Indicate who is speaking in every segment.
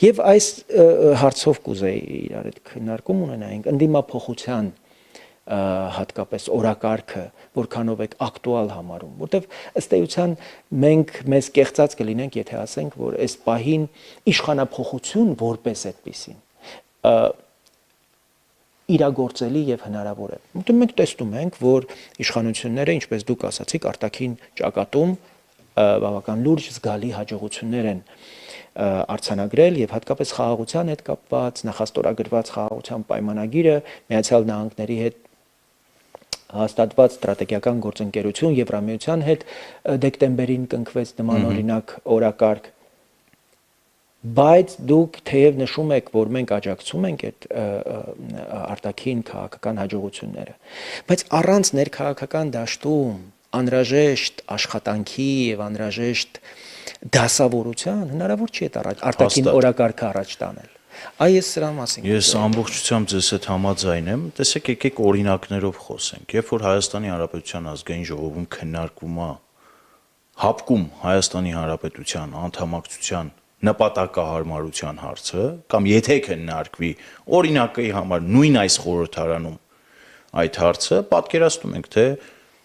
Speaker 1: Եվ այս հարցով կուզեի իրար հետ քննարկում ունենայինք ընդդիմափոխության հատկապես օրակարգը որքանով եք ակտուալ համարում, որտեվ ըստ էության մենք մեզ կեղծած կլինենք, եթե ասենք, որ այս պահին իշխանափոխություն որպես այդպիսին իրագործելի եւ հնարավոր է։ Որտեղ մենք տեսնում ենք, որ իշխանությունները, ինչպես դուք ասացիք, արտաքին ճակատում բավական լուրջ զգալի հաջողություններ են արձանագրել եւ հատկապես խաղաղության հետ կապված նախաստորագրված խաղաղության պայմանագիրը Միացյալ Նահանգների հետ հաստատված ստրատեգիական գործընկերություն Եվրամիության հետ դեկտեմբերին կնքվեց նմանօրինակ օրակարգ, բայց դուք թեև նշում եք, որ մենք աջակցում ենք այդ արտաքին քաղաքական հաջողությունները, բայց առանց ներքաղաքական դաշտում անհրաժեշտ աշխատանքի եւ անհրաժեշտ դասավորության հնարավոր չի այդ արտաքին օրակարգը առաջ տանել։ Այս սրա մասին։
Speaker 2: Ես ամբողջությամբ ձեզ հետ համաձայն եմ, տեսեք եկեք օրինակներով խոսենք։ Երբ որ Հայաստանի Հանրապետության ազգային ժողովում քննարկվում է հապկում Հայաստանի Հանրապետության անդամակցության նպատակահարմարության հարցը, կամ եթե քննարկվի օրինակի համար նույն այս խորհրդարանում այդ հարցը, պատկերացնում ենք, թե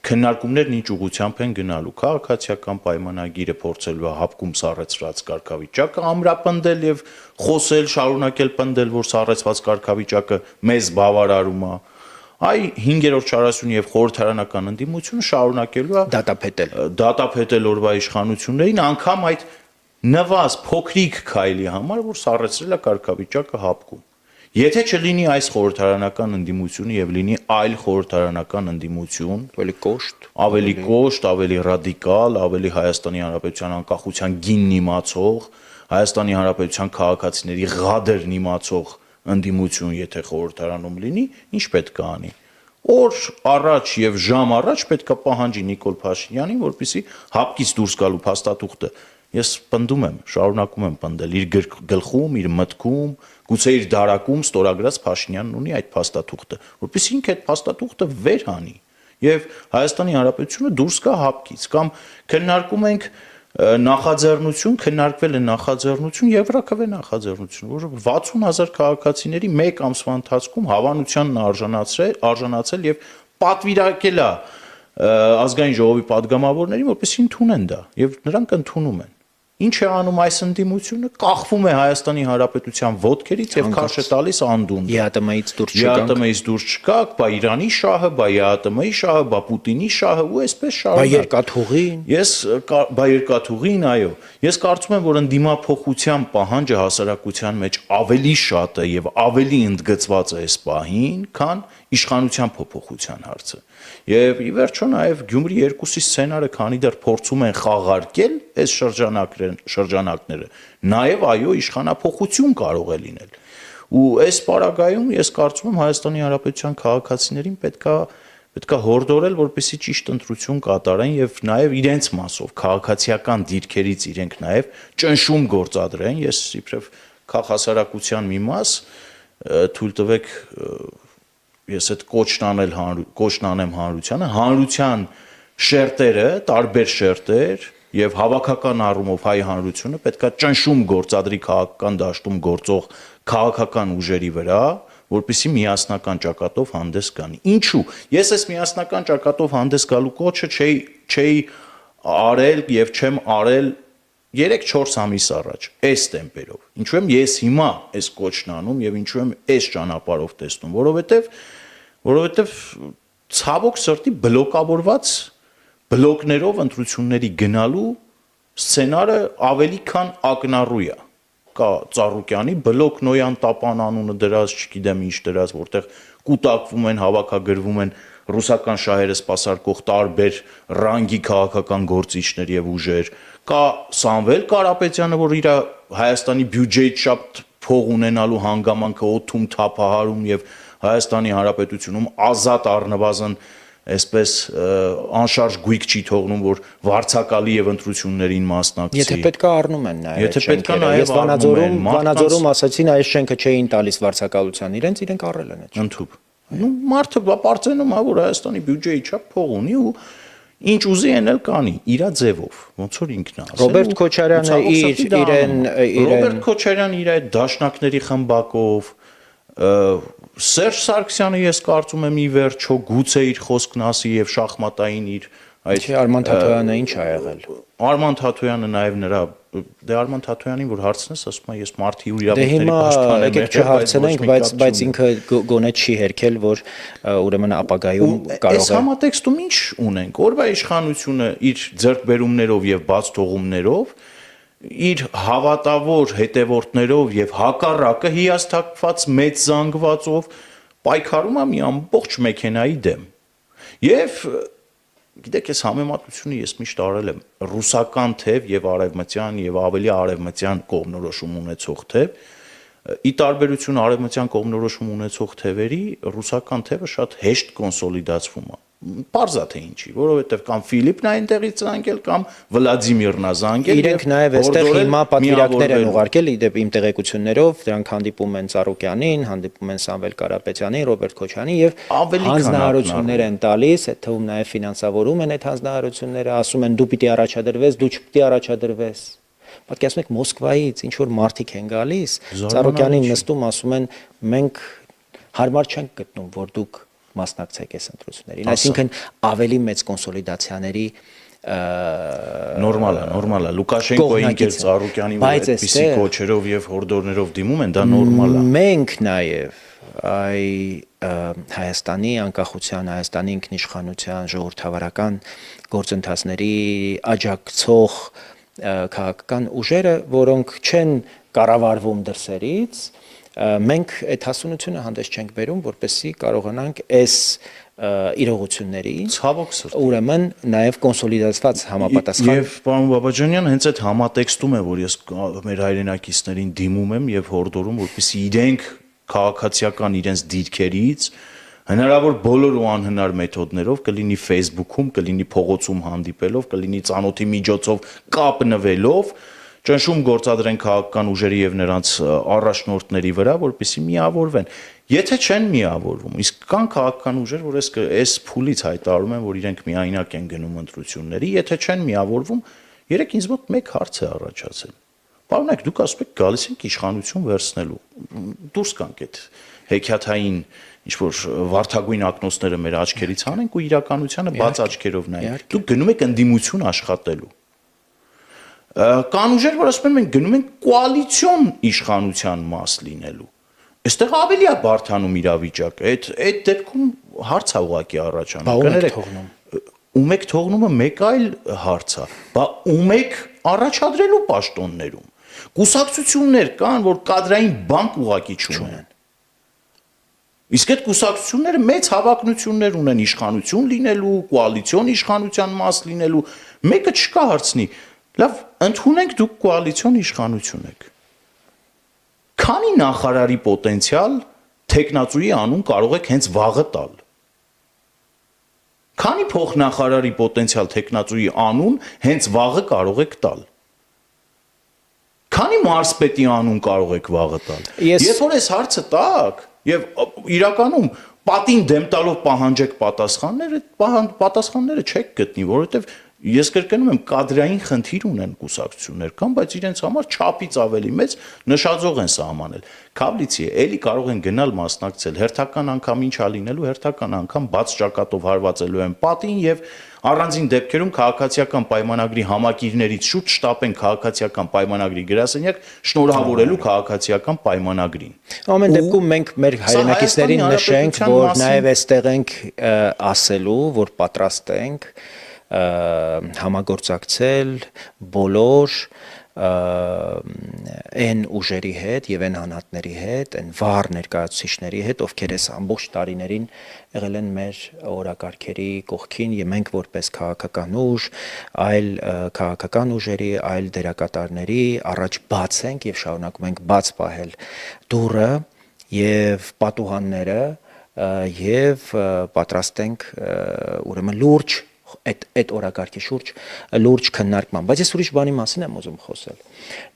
Speaker 2: քննարկումներն ինչ ուղղությամբ են գնալու, քաղաքացիական պայմանագիրը փորձելու է հապկում սառեցրած կարգավիճակը ամրապնդել եւ խոսել, շարունակել պնդել, որ սառեցված կարգավիճակը մեզ բավարարում է, այ 5-րդ 40 եւ խորհրդարանական ընդդիմությունը շարունակելու է դատապետել օրվա իշխանություններին, անգամ այդ նվազ փոքրիկ քայլի համար, որ սառեցրել է կարգավիճակը հապկում։ Եթե չլինի այս խորհրդարանական ընդդիմությունը եւ լինի այլ խորհրդարանական ընդդիմություն, ավելի կոշտ, ավելի ռադիկալ, ավելի Հայաստանի Հանրապետության անկախության գինն իմացող, Հայաստանի Հանրապետության քաղաքացիների ղադրն իմացող ընդդիմություն, եթե խորհրդարանում լինի, ինչ պետք է անի։ Օր առաջ եւ ժամ առաջ պետք է պահանջի Նիկոլ Փաշինյանին, որպեսզի հապկից դուրս գալու փաստաթուղթը ես պնդում եմ, շարունակում եմ պնդել իր գլխում, իր մտքում, գուցե իր դարակում ստորագրած Փաշինյանն ունի այդ փաստաթուղթը, որպեսզի ինքը այդ փաստաթուղթը վեր հանի եւ Հայաստանի Հանրապետությունը դուրս գա հապկից, կամ քննարկում ենք նախաձեռնություն, քննարկվել է նախաձեռնություն, Եվրաքվե նախաձեռնություն, որը 60,000 քաղաքացիների մեկ ամսվա ընթացքում հավանությանն արժանացել եւ պատվիրակել է ազգային ժողովի падգամավորներին, որպեսզի ընդունեն դա, եւ նրանք ընդունում են։ Ինչ է անում այս ընդդիմությունը, կախվում է Հայաստանի Հանրապետության ոտքերից եւ քաշ է տալիս անդուն։
Speaker 1: ԵԱՏՄ-ից դուրս
Speaker 2: չգաք, բա Իրանի շահը, բա ԵԱՏՄ-ի շահը, բա Պուտինի շահը ու այսպես շարունակ։
Speaker 1: Բա երկաթուղին։
Speaker 2: Բա երկաթուղին, այո։ Ես կարծում եմ, որ ընդդիմափոխության պահանջը հասարակության մեջ ավելի շատ է եւ ավելի ընդգծված է այս պահին, քան իշխանության փոփոխության հարցը։ Եվ ի վերջո նաև Գյումրի 2-ի սցենարը, քանի դեռ փորձում են խաղարկել այս շրջանակները, նաև այո իշխանափոխություն կարող է լինել։ Ու այս պարագայում ես կարծում եմ Հայաստանի Հանրապետության քաղաքացիներին պետքա հորդորել, որպեսզի ճիշտ ընտրություն կատարեն եւ նաեւ իրենց մասով քաղաքացիական դիրքերից իրենք նաեւ ճնշում գործադրեն։ Ես իբրև քաղաքասարակության մի մաս թույլ տվեք ես այդ կոչն անեմ հանրությանը, հանրության շերտերը, տարբեր շերտեր եւ հավաքական առումով հայ հանրությունը պետքա ճնշում գործադրի քաղաքական դաշտում գործող քաղաքական ուժերի վրա, որպեսզի միասնական ճակատով հանդես գան։ Ինչու՞։ Ես այս միասնական ճակատով հանդես գալու կոչը չէի արել եւ չեմ արել 3-4 ամիս առաջ, այս տեմպերով։ Ինչու եմ ես հիմա այս կոչն անում եւ ինչու եմ այս ճանապարհով տեսնում, որովհետեւ ցավոք սրտի բլոկավորված բլոկներով ընտրությունների գնալու սցենարը ավելի քան ակնառու է։ Կա Ծառուկյանի բլոկ, Նոյան Տապան անունը դրած, չգիտեմ ինչ դրած, որտեղ կուտակվում են, հավաքագրվում են ռուսական շահերը սպասարկող տարբեր ռանգի քաղաքական գործիչներ եւ ուժեր։ Կա Սամվել Կարապետյանը, որ իր Հայաստանի բյուջեից շատ փող ունենալու հանգամանքը օդում թափահարում եւ Հայաստանի Հանրապետությունում ազատ առնվազն այսպես անշարժ գույք չի թողնում, որ վարձակալի եւ ընտրություններին մասնակցի։
Speaker 1: Եթե պետքա առնում են նաեւ։ Եթե պետքա նաեւ Վանաձորում ասացին այս շենքը չէին տալիս վարձակալության, իրենք առել են այդ։
Speaker 2: Ընդհուպ։ Մարդը պարծենում է, որ Հայաստանի բյուջեի չափ փող ունի ու Ինչ ուզի էնել կանի, իրա ձևով, ոնց որ ինքն է ասել։
Speaker 1: Ռոբերտ Քոչարյանը
Speaker 2: Ռոբերտ Քոչարյանը իր այդ դաշնակների խմբակով, Սերժ Սարգսյանը ես կարծում եմ ի վերջո գուցե իր խոսքն ասի եւ շախմատային իր
Speaker 1: այդ Արման Թաթոյանը ինչ ա եղել։
Speaker 2: Արման Թաթոյանը նաեւ նրա Արման Թաթոյանին որ հարցնես ասում է ես մարդի իրավունքների պաշտպան եմ,
Speaker 1: եկեք չհարցնենք, բայց ինքը գոնե չի հերքել, որ ուրեմն ապագայում կարող է։
Speaker 2: Այս համատեքստում ինչ ունենք, օրվա իշխանությունը իր ձեռքբերումներով եւ բաց թողումներով իր հավատավոր հետևորդներով եւ հակառակը հիասթափված մեծ զանգվածով պայքարում է մի ամբողջ մեքենայի դեմ։ Եվ գիտեք, այս համեմատությունը ես միշտ արել եմ ռուսական թև եւ արևմտյան եւ ավելի արևմտյան կողմնորոշում ունեցող թև։ Ի տարբերություն արևմտյան կողմնորոշում ունեցող թևերի, ռուսական թևը շատ հեշտ կոնսոլիդացվում է։ Պարզա թե ինչի, որովհետև կամ Ֆիլիպն է այնտեղից զանգել կամ Վլադիմիրն է զանգել։
Speaker 1: Իրենք նաև այստեղ հիմա պատվիրակներ են ուղարկել, իդեպ իմ տեղեկություններով, դրանք հանդիպում են Ծառուկյանին, հանդիպում են Սամվել Կարապետյանին, Ռոբերտ Քոչարյանին եւ հանձնարարություններ են տալիս, այդ թվում նաև ֆինանսավորում են այդ հանձնարարությունները, ասում են դու պիտի առաջադրվես, դու չպիտի առաջադրվես։ Պատկերացնեք Մոսկվայից ինչ որ մարդիկ են գալիս, Ծառուկյանին նստում ասում են մենք հարմար չենք գտնում, որ դուք մասնակցեք այս ընտրություններին, այսինքն ավելի մեծ կոնսոլիդացիաների
Speaker 2: նորմալ է Լուկաշենկոյին եւ Ծառուկյանին այդպիսի կոչերով եւ հորդորներով դիմում են, դա նորմալ է։
Speaker 1: Մենք նաեւ Հայաստանի անկախության, Հայաստանի ինքնիշխանության ժողովրդավարական գործընթացների աջակցող քաղաքական ուժերը, որոնք չեն կառավարվում դրսերից, մենք այդ հասունությունը հանդես չենք բերում, որպեսզի կարողանանք այս իրողությունների
Speaker 2: ցավոք սրտի
Speaker 1: ուրեմն նաև կոնսոլիդացված համապատասխան
Speaker 2: եւ պարոն Բաբաջանյան հենց այդ համատեքստում է, որ ես մեր հայրենակիցներին դիմում եմ եւ հորդորում, որպեսզի իրենք քաղաքացիական իրենց դիրքերից հնարավոր բոլոր ու անհնար մեթոդներով, կլինի Facebook-ում, կլինի փողոցում հանդիպելով, կլինի ծանոթի միջոցով կապնվելով ճնշում գործադրեն քաղաքական ուժերի եւ նրանց առաջնորդների վրա, որպեսզի միավորվեն։ Եթե չեն միավորվում, իսկ կան քաղաքական ուժեր, որ այս փուլից հայտարարում են, որ իրենք միայնակ են գնում ընտրությունների, եթե չեն միավորվում, երեք ինձ մոտ մեկ հարց է առաջացել։ Պարոնեք, դուք ասում եք գալիս ենք իշխանություն վերցնելու։ Դուրս կանք այդ հեքիաթային ինչ որ վարդագույն ակնոցները մեր աչքերից հանենք ու իրականությանը բաց աչքերով նայենք։ Դուք գնում եք ընդդիմություն աշխատելու։ Կան ուժեր, որ ասում են մենք գնում ենք կոալիցիոն իշխանության մաս լինելու։ Այստեղ ավելի է բարդանում իրավիճակը։ Այդ դեպքում հարց է ուղղակի առաջանում։
Speaker 1: Կներեք,
Speaker 2: ում եք թողնումը մեկ այլ հարց է։ Բա ում եք առաջադրելու պաշտոններում։ Կուսակցություններ կան, որ կադրային բանկ ուղղակի չունեն։ Իսկ այդ կուսակցությունները մեծ հավակնություններ ունեն իշխանություն լինելու, կոալիցիոն իշխանության մաս լինելու, մեկը չկա հարցնի։ Լավ, ընդունենք դուք կոալիցիոն իշխանություն եք։ Քանի նախարարի պոտենցիալ տեխնացուի անուն կարող եք հենց վաղը տալ։ Քանի փոխնախարարի պոտենցիալ տեխնացուի անուն հենց վաղը կարող եք տալ։ Քանի մարզպետի անուն կարող եք վաղը տալ։ Երբ որ այս հարցը տակ եւ իրականում պատին դեմ տալով պահանջեք պատասխանները չեք գտնի, որովհետեւ ես կրկնում եմ կադրային խնդիր ունեն կուսակցություններ կան, բայց իրենց համար չափից ավելի մեծ նշաձող են սահմանել։ Քավլիցի էլի կարող են գնալ մասնակցել, հերթական անգամ ինչա լինելու, հերթական անգամ բաց ճակատով հարվածելու են պատին եւ առանձին դեպքերում քաղաքացիական պայմանագրի համակիրներից շուտ շտապեն քաղաքացիական պայմանագրի գրասենյակ շնորհավորելու քաղաքացիական պայմանագրին։
Speaker 1: Ամեն դեպքում մենք մեր հայրենակիցներին նշենք, որ նաև այստեղ ենք ասելու, որ պատրաստ ենք համագործակցել բոլոր այն ուժերի հետ եւ այն հանատների հետ, այն վառ ներկայացուցիչների հետ, ովքեր այս ամբողջ տարիներին եղել են մեր օրակարգերի կողքին եւ մենք որպես քաղաքական ուժ, այլ քաղաքական ուժերի, այլ դերակատարների առաջ բաց ենք եւ շարունակում ենք բաց պահել դուռը եւ պատուհանները եւ պատրաստ ենք ուրեմն լուրջ այդ օրակարգի շուրջ լուրջ քննարկման, բայց ես ուրիշ բանի մասին եմ ուզում խոսել։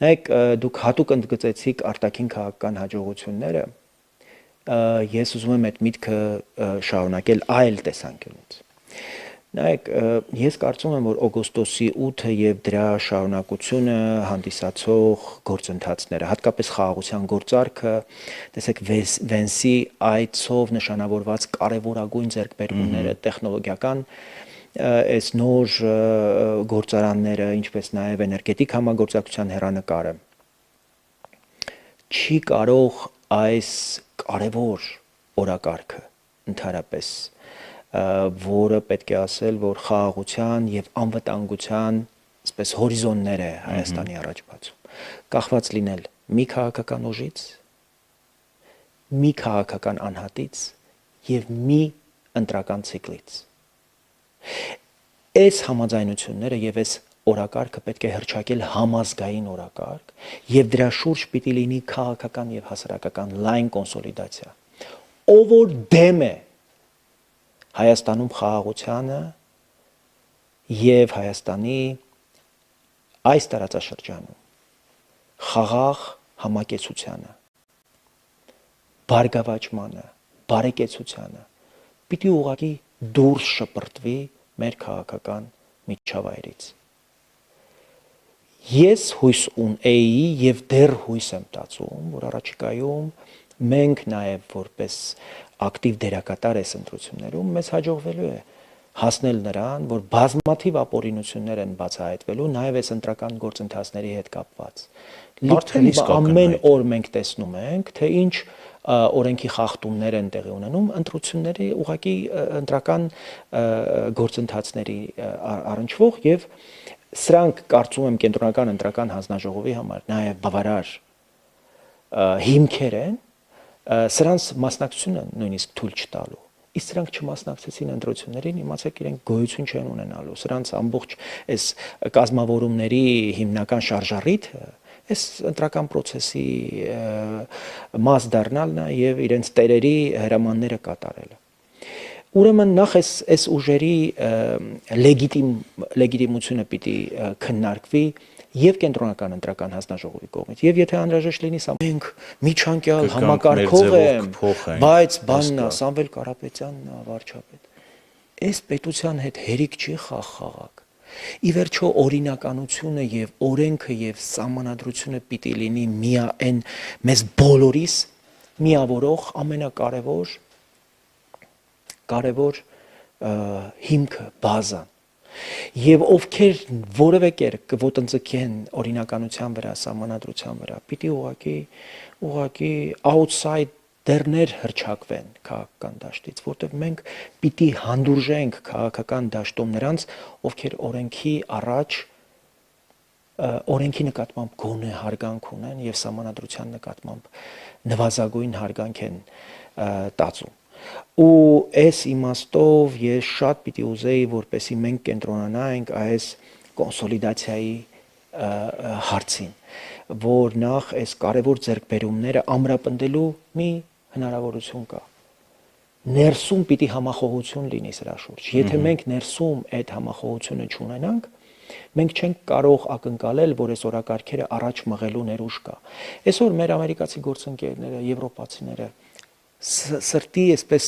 Speaker 1: Նայեք, դուք հատուկ ընդգծեցիք արտաքին քաղաքական հաջողությունները, ես ուզում եմ այդ միտքը շարունակել այլ տեսանկյունից։ Նայեք, ես կարծում եմ, որ օգոստոսի 8-ը եւ դրա շարունակությունը հանդիսացող գործընթացները, հատկապես խաղաղության գործարքը, տեսեք Վենսի այցով նշանավորված կարևորագույն ձեռքբերումները, տեխնոլոգիական այս նոր գործարանները, ինչպես նաեւ էներգետիկ համագործակցության հեռանկարը չի կարող այս կարևոր օրակարգը ընդհանրապես որը պետք է ասել, որ խաղաղության եւ անվտանգության, այսպես հորիզոններ է Հայաստանի առաջ բացում, կախված լինել մի քաղաքական ուժից, մի քաղաքական անհատից եւ մի ընտրական ցիկլից։ Այս համաձայնությունները եւ այս օրակարգը պետք է հրճակել համազգային օրակարգ եւ դրա շուրջ պիտի լինի քաղաքական եւ հասարակական լայն կոնսոլիդացիա։ Ով որ դեմ է Հայաստանում խաղաղությանը եւ Հայաստանի այս տարածաշրջանում խաղաղ համակեցությանը, բարգավաճմանը, բարեկեցությանը, պիտի ուղղակի դուրս շպրտվի մեր քաղաքական միջավայրից։ Ես հույս ունեի եւ դեռ հույս եմ տածում, որ առաջիկայում մենք նաեւ որպես ակտիվ դերակատար այս ընտրություններում մեզ հաջողվելու է հասնել նրան, որ բազմաթիվ ապօրինություններ են բացահայտվելու նաեւ այս ընտրական գործընթացների հետ կապված։ Ամեն օր մենք տեսնում ենք, թե ինչ օրենքի խախտումներ են տեղի ունենում ընտրությունների ուղղակի ընտրական գործընթացների առնչվող եւ սրանք կարծում եմ կենտրոնական ընտրական հանձնաժողովի համար նաեւ բավարար հիմքեր են սրանց մասնակցությունը նույնիսկ թույլ չտալու։ Իսկ սրանք չմասնակցեցին ընտրություններին, իմացեք իրենք գոյություն չեն ունենալու։ Սրանց ամբողջ այս կազմավորումների հիմնական շարժառիթը այս ընտրական process-ի մաս դառնալն է եւ իրենց տերերի հրամանները կատարելը։ Ուրեմն նախ այս ուժերի լեգիտիմությունը պիտի քննարկվի եւ կենտրոնական ընտրական հանձնաժողովի կողմից եւ եթե անհրաժեշտ լինի սա մենք միջանկյալ համակարգող եմ, բայց բանն է Սամվել Կարապետյանն է վարչապետ։ Այս պետության հետ հերիք չի խաղաղակ։ Ի վերջո օրինականությունը եւ օրենքը եւ սահմանադրությունը պիտի լինի միայն մեզ բոլորիս միավորող ամենակարևոր հիմքը, բազան։ Եվ ովքեր որևէ կերպ կոտնձգեն օրինականության վրա, սահմանադրության վրա, պիտի ուղղակի outsider-ներ հրճակվեն քաղաքական դաշտից, որտեղ մենք պիտի հանդուրժենք քաղաքական դաշտում նրանց, ովքեր օրենքի առաջ օրենքի նկատմամբ գոնե հարգանք ունեն եւ սահմանադրության նկատմամբ նվազագույն հարգանք են տածում։ Ու այս իմաստով ես շատ պիտի ուզեի, որպեսզի մենք կենտրոնանայինք այս կոնսոլիդացիայի հարցին, որ նախ այս կարևոր ձեռքբերումները ամրապնդելու մի հնարավորություն կա։ Ներսում պիտի համախոհություն լինի սրա շուրջ։ Եթե մենք ներսում այդ համախոհությունը չունենանք, մենք չենք կարող ակնկալել, որ այս օրակարգերը առաջ մղելու ներուժ կա։ Այսօր մեր ամերիկացի գործընկերները, եվրոպացիները սրտի այսպես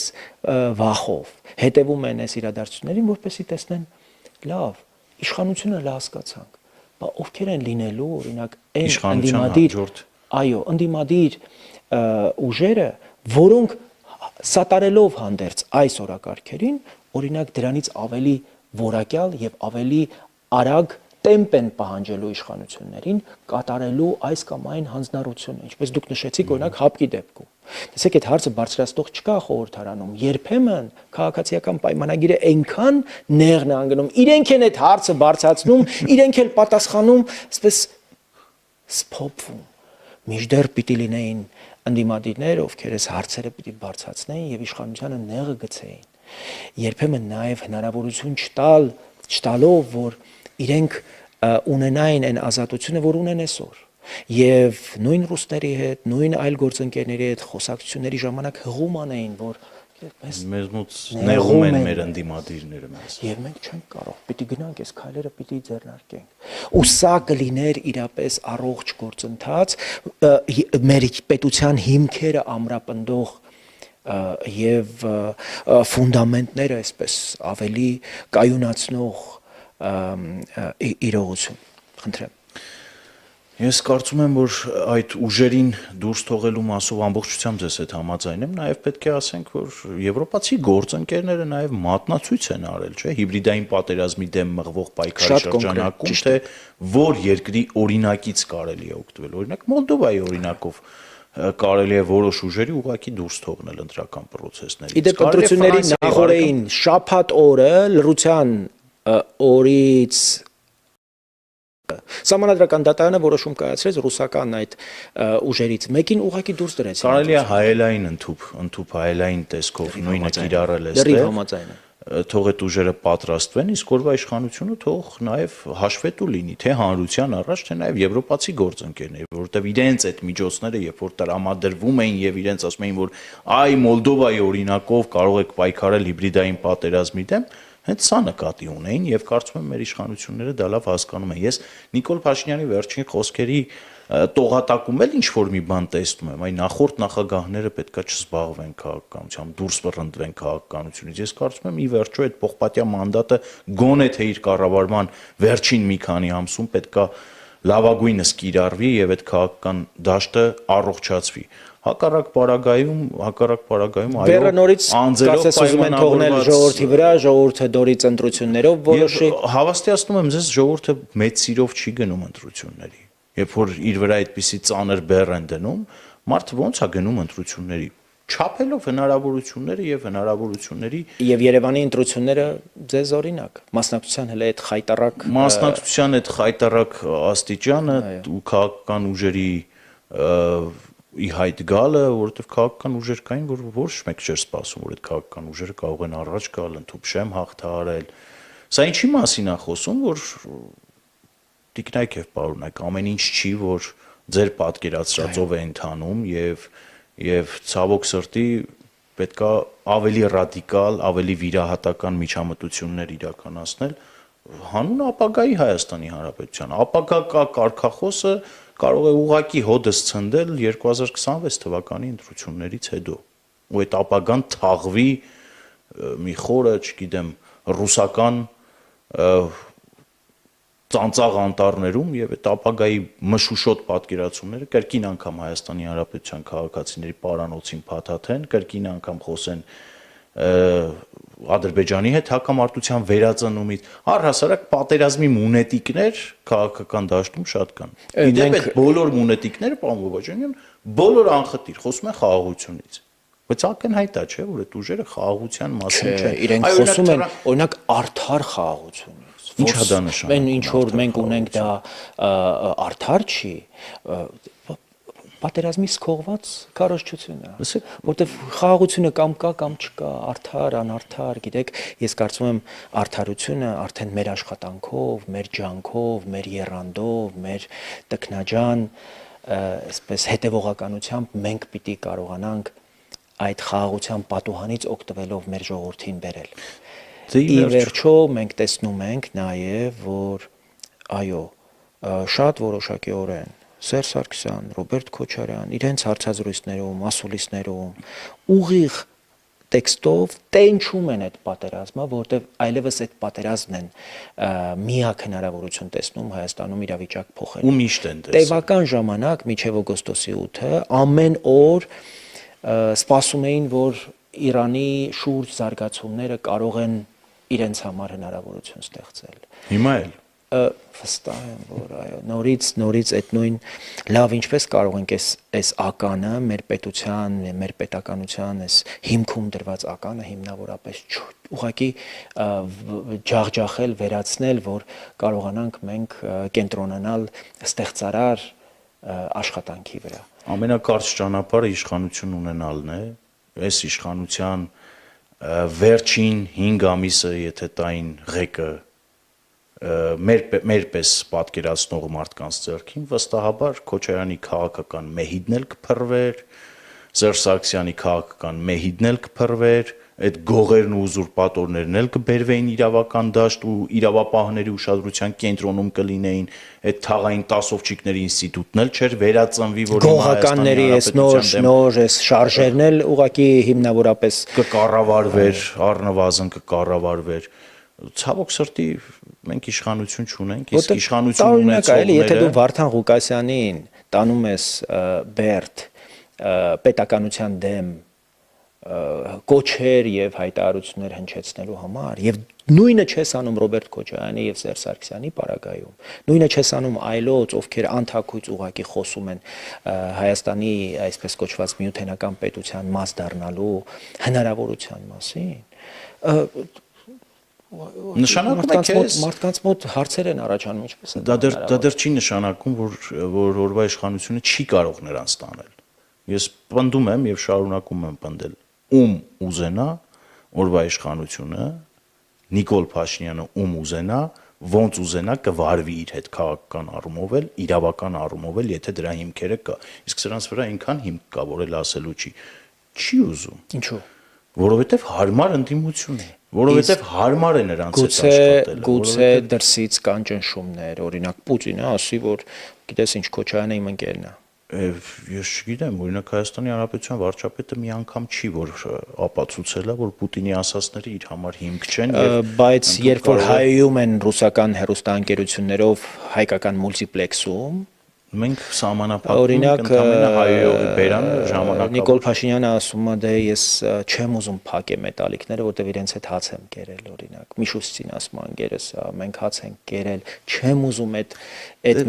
Speaker 1: վախով հետևում են այս իրադարձություններին, որպեսզի տեսնեն լավ, իշխանությունը հասկացանք, բա ովքեր են լինելու օրինակ այն ընդդիմադիր ուժերը, որոնք սատարելով հանդերձ այս օրակարգերին, օրինակ դրանից ավելի որակյալ եւ ավելի արագ տեմպ են պահանջելու իշխանություններին կատարելու այս կամ այն հանձնառությունը, ինչպես դուք նշեցիք, օրինակ հապկի դեպքում։ Տեսեք, այդ հարցը բարձրացնող չկա խորհրդարանում։ Երբեմն քաղաքացիական պայմանագիրը այնքան նեղն է անգնում, իրենք են այդ հարցը բարձրացնում, իրենք էլ պատասխանում, այսպես սփոփվում։ Մինչդեռ պիտի լինեին ընդդիմադիրներ, ովքեր այս հարցերը պիտի բարձրացնեին եւ իշխանությանը նեղը գցեին։ Երբեմն նաեւ հնարավորություն չտալով, որ իրենք ունենային այն ազատությունը, որ ունեն այսօր։ Եվ նույն ռուսների հետ, նույն այլ գործընկերների հետ խոսակցությունների ժամանակ հղում անեին, որ
Speaker 2: մեզ մոտ նեղում են մեր ընդդիմադիրները մեզ։
Speaker 1: Եվ մենք չենք կարող, պիտի գնանք այս քայլերը պիտի ձեռնարկենք։ Ու սա կլիներ իրապես առողջ գործընթաց, մեր պետության հիմքերը ամրապնդող եւ ֆունդամենտները այսպես ավելի կայունացնող իրողություն։ Խնդրեմ։
Speaker 2: Ես կարծում եմ, որ այդ ուժերին դուրս թողելու մասով ամբողջությամբ ձեզ հետ համաձայն եմ, նաև պետք է ասենք, որ եվրոպացի գործընկերները նաև մատնացույց են արել, չէ՞, հիբրիդային պատերազմի դեմ մղվող պայքարի շրջանակում, թե որ երկրի օրինակից կարելի է օգտվել։ Օրինակ Մոլդովայի օրինակով կարելի է որոշ ուժերի ուղղակի դուրս թողնել ընտրական պրոցեսներից։
Speaker 1: Իդեպ ընտրությունների նախորդին շաբաթ օրը լռության օրից Սահմանադրական դատարանը որոշում կայացրեց ռուսական այդ ուժերից մեկին ուղղակի դուրս դրեց։
Speaker 2: Կարելի է հայելային ընդཐུպ հայելային տեսքով նույնը կիրառել էստեղ։
Speaker 1: Դեռ համաձայն եմ։
Speaker 2: Թող այդ ուժերը պատրաստվեն, իսկ որվա իշխանությունը թող նաև հաշվետու լինի, թե հանրության առաջ, թե նաև եվրոպացի գործընկերներ, որովհետև իրենց այդ միջոցները, երբ որ տրամադրվում էին եւ իրենց ասում էին, որ այ Մոլդովայի օրինակով կարող եք պայքարել հիբրիդային պատերազմի դեմ, հենց սա նկատի ունեին եւ կարծում եմ մեր իշխանությունները դա լավ հասկանում են։ Ես Նիկոլ Փաշինյանի վերջին խոսքերի տողատակում էլ ինչ որ մի բան տեսնում եմ, այ նախորդ նախագահները պետքա չզբաղվեն քաղաքականությամբ, դուրս վռնդվեն քաղաքականությունից։ Ես կարծում եմ ի վերջո այդ պողպատյա մանդատը գոնե թե իր կառավարման վերջին մի քանի ամսում պետքա լավագույնս կիրառվի եւ այդ քաղաքական դաշտը առողջացվի։ Հակառակ պարագայում
Speaker 1: այո անձերով պայման թողնել ժողովրդի վրա, ժողովուրդը դորից ընտրություններով որոշի։
Speaker 2: Հավաստիացնում եմ ձեզ, ժողովուրդը մեծ սիրով չի գնում ընտրությունների։ Երբ որ իր վրա այդպիսի ծանր բեռ են դնում, մարդը ոնց է գնում ընտրությունների, չափելով հնարավորությունները եւ հնարավորությունների
Speaker 1: եւ Երևանի ընտրությունները ձեզ օրինակ մասնակցության հենց այդ
Speaker 2: խայտարակ աստիճանը ու քաղաքական ուժերի ի հայտ գալը, որովհետև քաղաքական ուժեր կային, որ ոչ մեկ չէր սպասում, որ այդ քաղաքական ուժերը կարող են առաջ գալ, ընդհուպ հաղթահարել։ Սա ինչի մասին է խոսում, որ տիկնայք եւ պարոնայք, ամեն ինչ չի, որ ձեր պատկերացրածով է ընթանում եւ ցավոք սրտի պետքա ավելի ռադիկալ, ավելի վիրահատական միջամտություններ իրականացնել հանուն ապագայի Հայաստանի Հանրապետության։ Ապագա կարգախոսը կարող է ուղղակի հոդս ցնդել 2026 թվականի ընտրություններից հետո։ Ու այդ ապագան թաղվի մի խորը, չգիտեմ, ռուսական ծանծաղ անտառներում եւ այդ ապագայի մշուշոտ պատկերացումները կրկին անգամ Հայաստանի Հանրապետության քաղաքացիների պարանոցին փաթաթեն, կրկին անգամ խոսեն Ադրբեջանի հետ հակամարտության վերածնումից, առհասարակ պատերազմի մունետիկներ քաղաքական դաշտում շատ կան։ Իդեպ այդ բոլոր մունետիկները, պարոն Բոբաջանյան, բոլոր անխտիր խոսում են խաղաղությունից։ Բայց ակնհայտ է, չէ, որ այդ ուժերը խաղաղության մասին չեն։
Speaker 1: Իրենք խոսում են օրինակ արդար խաղաղությունից։
Speaker 2: Ինչ է դա նշանակում։
Speaker 1: Ինչ որ մենք ունենք դա արդար չի, պատերազմի սկողված քարոզչություն է, որտեվ խաղաղությունը կամ կա կամ չկա, արդար, անարդար, գիտեք, ես կարծում եմ արդարությունը արդեն մեր աշխատանքով, մեր ջանքով, մեր եռանդով, մեր տքնաջան, այսպես հետևողականությամբ մենք պիտի կարողանանք այդ խաղաղության պատուհանից օգտվելով մեր ժողովրդին բերել։ Ի վերջո մենք տեսնում ենք նաև, որ այո, շատ որոշակիորեն Սերժ Սարգսյան, Ռոբերտ Քոչարյան, իրենց հարցազրույցներում, ասուլիսներում ուղիղ տեքստով տենչում են այդ պատերազմը, որտեղ այլևս այդ պատերազմն են միակ հնարավորություն տեսնում Հայաստանում իրավիճակ փոխել։
Speaker 2: Ու միշտ են տեսնում։
Speaker 1: Տևական ժամանակ մինչև օգոստոսի 8-ը ամեն օր սպասում էին, որ Իրանի շուրջ զարգացումները կարող են իրենց համար հնարավորություն ստեղծել։
Speaker 2: Հիմա էլ
Speaker 1: վստահ եմ, որ այո, նորից այդ նույն լավ ինչպես կարող ենք այս ականը մեր պետության, մեր պետականության այս հիմքում դրված ականը հիմնավորապես ուղղակի ջախջախել, վերացնել, որ կարողանանք մենք կենտրոնանալ ստեղծարար աշխատանքի վրա։
Speaker 2: Ամենակարճ ճանապարհը իշխանություն ունենալն է, այս իշխանության վերջին 5 ամիսը, եթե տային ղեկը մերպես պատկերացնող մարդկանց ձեռքին, վստահաբար Քոչարյանի քաղաքական մեհիդն էլ կփռվեր, Սերժ Սարգսյանի քաղաքական մեհիդն էլ կփռվեր, այդ գողերն ու ուզուրպատորներն էլ կբերվեին իրավական դաշտ ու իրավապահների ուշադրության կենտրոնում կլինեին, այդ թաղային տասովչիկների ինստիտուտն էլ չէր վերածնվի, որ
Speaker 1: գողականների այս նոր այս շարժերն էլ ուղղակի հիմնավորապես
Speaker 2: կկառավարվեր, առնվազն կկառավարվեր։ Ցավոք սրտի մենք իշխանություն չունենք, իսկ իշխանություն ունեցողները,
Speaker 1: եթե դու Վարդան Ղուկասյանին տանում ես Բերդ պետականության դեմ կոչեր եւ հայտարարություններ հնչեցնելու համար եւ նույնը չես անում Ռոբերտ Քոչարյանի եւ Սերժ Սարգսյանի պարագայում, նույնը չես անում այլոց, ովքեր անթակույց ուղակի խոսում են Հայաստանի այսպես կոչված միութենական պետության մաս դառնալու հնարավորության մասին,
Speaker 2: նշանակում է քեզ
Speaker 1: մարդկանց մոտ հարցեր են առաջանում, ինչպես է
Speaker 2: դա դեռ չի նշանակում, որ օրվա իշխանությունը չի կարող նրանց տանել։ Ես պնդում եմ եւ շարունակում եմ պնդել, ում ուզենա օրվա իշխանությունը, Նիկոլ Փաշինյանը ում ուզենա, ոնց ուզենա կվարվի իր հետ քաղաքական առումով էլ, իրավական առումով էլ, եթե դրա հիմքերը կա։ Իսկ սրանց վրա այնքան հիմք կա, որ էլ ասելու չի ուզում։
Speaker 1: Ինչու՞։
Speaker 2: Որովհետեւ հարմար ընդդիմություն է, որովհետեւ հարմար է նրանց հետ աշխատելը։
Speaker 1: Գուցե դրսից կան ճնշումներ, օրինակ Պուտինը ասի, որ գիտես ինչ, Քոչարյանը իմ ընկերն է։
Speaker 2: Ես չգիտեմ, օրինակ Հայաստանի Հանրապետության վարչապետը մի անգամ չի որ ապացուցել է, որ Պուտինի ասածները իր համար հիմք չեն եւ
Speaker 1: բայց երբ որ հայում են ռուսական հեռուստաընկերություններով հայկական մուլտիպլեքսում
Speaker 2: մենք սահմանափակում ենք ընդհանրապես հայոյի բերանը ժամանակավոր
Speaker 1: Նիկոլ Փաշինյանը ասում է դե ես չեմ ուզում փակել մետալիկները, որտեվ իրենց հետ հաց եմ կերել, օրինակ Միշուստին ասում անգերս, մենք հաց ենք կերել, չեմ ուզում այդ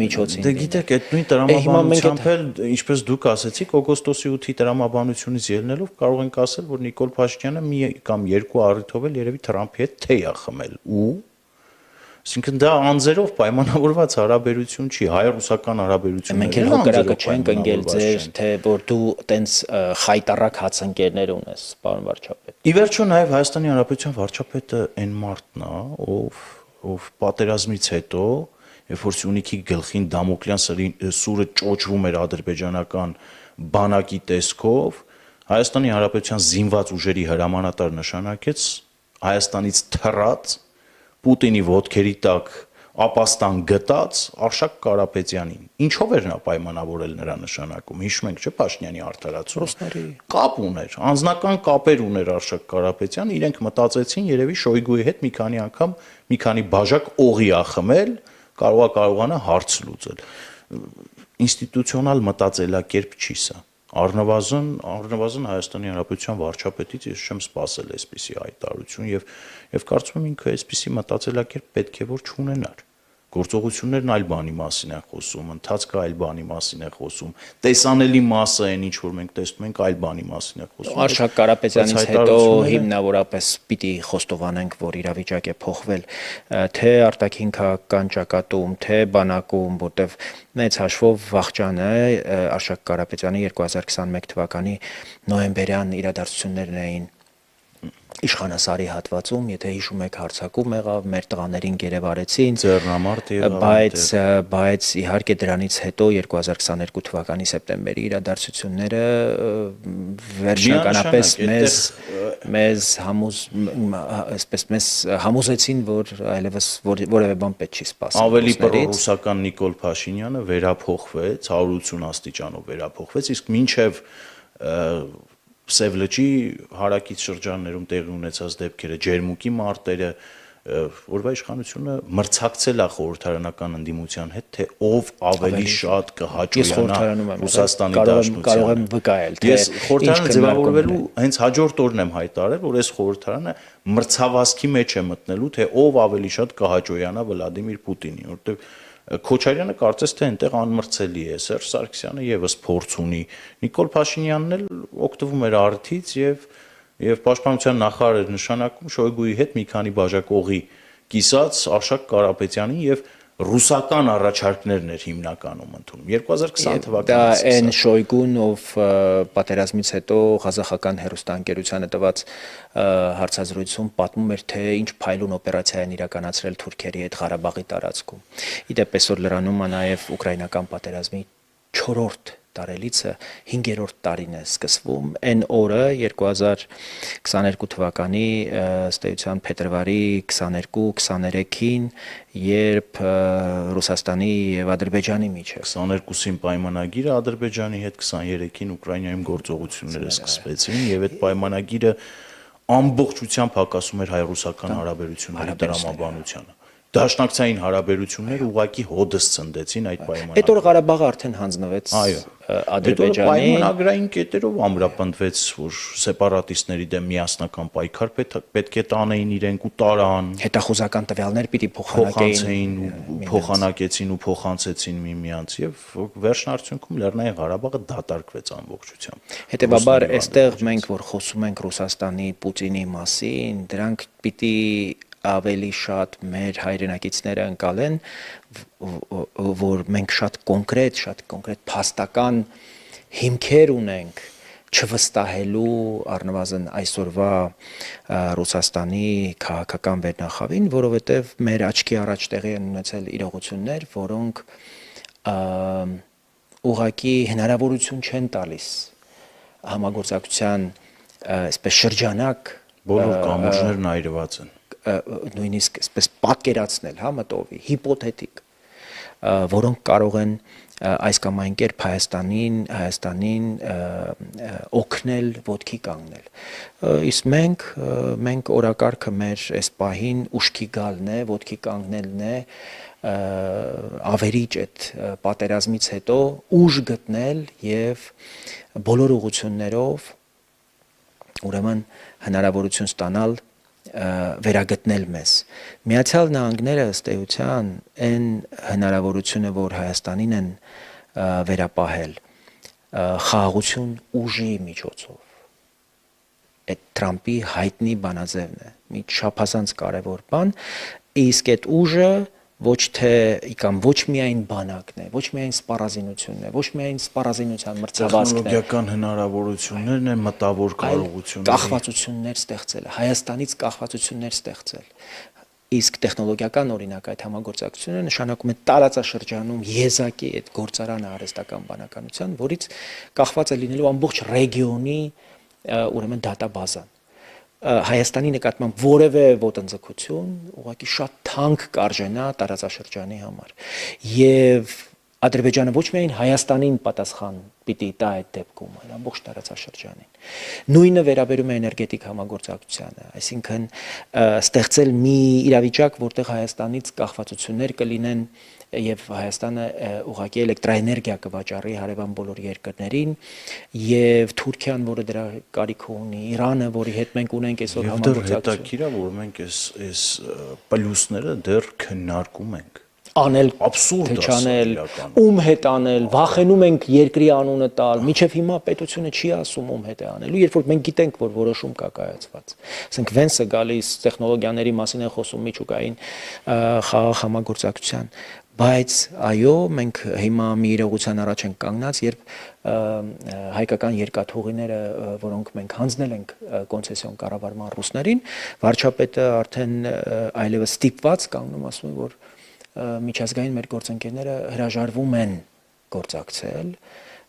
Speaker 1: միջոցին։
Speaker 2: Դե գիտեք, այդ նույն տրամաբանությամբ էլ ինչպես դուք ասեցիք, օգոստոսի 8-ի տրամաբանությունից ելնելով կարող ենք ասել, որ Նիկոլ Փաշինյանը մի կամ երկու առիթով էլ երևի Թրամփի հետ թեյ է խմել ու Այսինքն դա անձերով պայմանավորված հարաբերություն չի, հայ-ռուսական հարաբերությունները։
Speaker 1: Մենք էլ հակառակը չենք ընկել ձեր, թե որ դու տենց խայտարակ հացընկերներ ունես, պարոն վարչապետ։
Speaker 2: Ի վերջո նաև Հայաստանի Հանրապետության վարչապետը այն մարդն է, ով պատերազմից հետո, երբ որ Սյունիքի գլխին Դամոկլյան սուրը ճոճվում էր ադրբեջանական բանակի տեսքով, Հայաստանի Հանրապետության զինված ուժերի հրամանատար նշանակեց Հայաստանից թռած Պուտինի ոտքերի տակ ապաստան գտած Արշակ Կարապետյանին։ Ինչով էր նա պայմանավորել նրա նշանակում։ Հիշում ենք, չէ՞, Փաշինյանի արդարացումը։ Կապ ուներ, անձնական կապեր ուներ Արշակ Կարապետյանը, իրենք մտածեցին երևի Շոյգուի հետ մի քանի անգամ մի քանի բաժակ օղի ախմել, կարողանա հարց լուծել։ Ինստիտուցիոնալ մտածելակերպ չի սա։ Առնվազն Հայաստանի Հանրապետության վարչապետից ես չեմ սպասել այսպիսի հայտարարություն եւ կարծում եմ ինքը այսպիսի մտածելակերպ պետք է որ չունենար։ Գործողություններն այլ բանի մասին են խոսում, ընթացքը այլ բանի մասին է խոսում, տեսանելի մասը այն ինչ որ մենք տեսնում ենք այլ բանի մասին է խոսում։
Speaker 1: Արշակ Կարապետյանից հետո հիմնավորապես պիտի խոստովանենք, որ իրավիճակ է փոխվել թե արտաքին քաղաքական ճակատում, թե բանակում, որտեվ մեծ հաշվով վաղճան է Արշակ Կարապետյանի 2021 թվականի նոյեմբերյան իրադարձություններն էին Իշխանասարի հատվածում, եթե հիշում եք, հարձակում եղավ, մեր տղաներին գերեվարեցին,
Speaker 2: ձեռնամարտ եղավ,
Speaker 1: բայց իհարկե դրանից հետո 2022 թվականի սեպտեմբերի իրադարձությունները վերջնականապես մեզ համոզեցին, որ այլևս որևէ բան պետք չի սպասել։
Speaker 2: Ավելի պրոռուսական Նիկոլ Փաշինյանը վերափոխվեց, 180 աստիճանով վերափոխվեց, իսկ մինչև Սև լճի հարակից շրջաններում տեղի ունեցած դեպքերը, ջերմուկի մարտերը, օրվա իշխանությունը մրցակցել է խորհրդարանական ընդդիմության հետ, թե ով ավելի շատ կհաջողանա Ռուսաստանի դաշնությանը։
Speaker 1: Կարող եմ վկայել, թե
Speaker 2: ես խորհրդարանը ձևավորվելու հենց հաջորդ օրն եմ հայտարարել, որ այս խորհրդարանը մրցավազքի մեջ է մտնելու, թե ով ավելի շատ կհաջողանա Վլադիմիր Պուտինին, որտեղ Քոչարյանը կարծես թե այնտեղ անմրցելի է, Սերժ Սարգսյանը եւս փորձ ունի, Նիկոլ Փաշինյանն էլ օգտվում էր արդից եւ պաշտպանության նախարար նշանակում Շոյգուի հետ մի քանի բաժակ օղի կիսած Արշակ Կարապետյանին եւ ռուսական առաջարկներն էր հիմնականում ընդունում 2020 թվականից։
Speaker 1: Դա այն Շոյգուն, ով պատերազմից հետո ղազախական հեռուստաընկերությանը տված հարցազրույցում պատմում էր, թե ինչ փայլուն օպերացիա են իրականացրել թուրքերի հետ Ղարաբաղի տարածքում։ Իդեպ այսօր լրանում է նաև ուկրաինական պատերազմի 4-րդ տարելիցը 5-րդ տարին է սկսվում, այն օրը 2022 թվականի ըստ էության փետրվարի 22-23-ին, երբ Ռուսաստանի եւ Ադրբեջանի միջև
Speaker 2: 22-ին պայմանագիրը Ադրբեջանի հետ, 23-ին Ուկրաինայում գործողությունները սկսվեցին եւ այդ պայմանագիրը ամբողջությամբ հակասում էր հայ-ռուսական հարաբերությունների տրամաբանությանը։ Դաշնակցային հարաբերությունները ուղղակի հոդս ցնդեցին այդ պայմանագրով։
Speaker 1: Այդ օր Ղարաբաղը արդեն հանձնվեց Ադրբեջանին։
Speaker 2: Պայմանագրային կետերով ամրապնդվեց, որ սեպարատիստների դեմ միասնական պայքար պետք է տանեին իրենք ու տարան։
Speaker 1: Հետախուզական տվյալներ պիտի
Speaker 2: փոխանակեցին ու փոխանցեցին միմյանց եւ վերջնարդյունքում Լեռնային Ղարաբաղը դատարկվեց ամբողջությամբ։
Speaker 1: Հետևաբար այստեղ մենք որ խոսում ենք Ռուսաստանի Պուտինի մասին, դրանք պիտի ավելի շատ մեր հայրենակիցները ընկալեն, որ մենք շատ կոնկրետ փաստական հիմքեր ունենք չվստահելու առնվազն այսօրվա Ռուսաստանի քաղաքական վերնախավին, որովհետև մեր աչքի առաջ տեղի են ունեցել իրողություններ, որոնք ուղղակի հնարավորություն չեն տալիս համագործակցության այսպես շրջանակ
Speaker 2: բոլոր կամուրջներն այրված են
Speaker 1: նույնիսկ այսպես պատկերացնել, մտովի, հիպոթետիկ, որոնք կարող են այս կամ այն կերպ Հայաստանին օգնել ոտքի կանգնել։ Իսկ մենք օրակարգը մեր այս պահին ուշքի գալն է, ոտքի կանգնելն է, ավերիչ այդ պատերազմից հետո ուժ գտնել եւ բոլոր ուղղություններով ուրեմն հնարավորություն ստանալ վերագտնել մեզ։ Միացյալ Նահանգները ըստ էության այն հնարավորությունը, որ Հայաստանին են վերապահել խաղաղություն ուժի միջոցով, այդ Թրամփի հայտնի բանաձևն է, մի չափազանց կարևոր բան, իսկ այդ ուժը ոչ միայն բանակն է, ոչ միայն սպառազինությունն է, ոչ միայն սպառազինության մրցավազքն է,
Speaker 2: տեխնոլոգիական հնարավորություններն են, մտավոր կարողությունները,
Speaker 1: կախվածություններ ստեղծել, Հայաստանից կախվածություններ ստեղծել։ Իսկ տեխնոլոգիական օրինակ այդ համագործակցությունը նշանակում է տարածաշրջանում եզակի այդ գործարանը արհեստական բանականության, որից կախված է լինելու ամբողջ ռեգիոնի ուրեմն դատաբազան։ Հայաստանի նկատմամբ որևէ ոտնձգություն ուղղակի շատ թանկ կարժենա տարածաշրջանի համար։ Եվ Ադրբեջանը ոչ միայն Հայաստանին պատասխան պիտի տա այդ դեպքում, այլ ամբողջ տարածաշրջանին։ Նույնը վերաբերում է էներգետիկ համագործակցությանը, այսինքն ստեղծել մի իրավիճակ, որտեղ Հայաստանից կախվածություններ կլինեն եւ Հայաստանը ուղղակի էլեկտրաէներգիա կվաճառի հարևան բոլոր երկրներին, եւ Թուրքիան, որը դրա կարիքը ունի, Իրանը, որի հետ մենք ունենք այսօր
Speaker 2: համագործակցություն։ Հետաքրքիր է, որ մենք այս պլյուսները դեռ քննարկում ենք։
Speaker 1: Անել
Speaker 2: աբսուրդ
Speaker 1: թե չանել, ում հետ անել, վախենում ենք երկրի անունը տալ, միջև հիմա պետությունը չի ասում ում հետ է անելու, երբ որ մենք գիտենք, որ որոշում կա կայացված։ Ասենք Վենսը գալիս տեխնոլոգիաների մասին է խոսում միջուկային խաղաղ համագործակցության, բայց այո, մենք հիմա մի իրողության առաջ ենք կանգնած, երբ հայկական երկաթուղիները, որոնք մենք հանձնել ենք կոնցեսիոն կառավարման ռուսներին, վարչապետը արդեն այլևս ստիպված կանգնում ասում է, որ միջազգային մեր գործընկերները հրաժարվում են գործակցել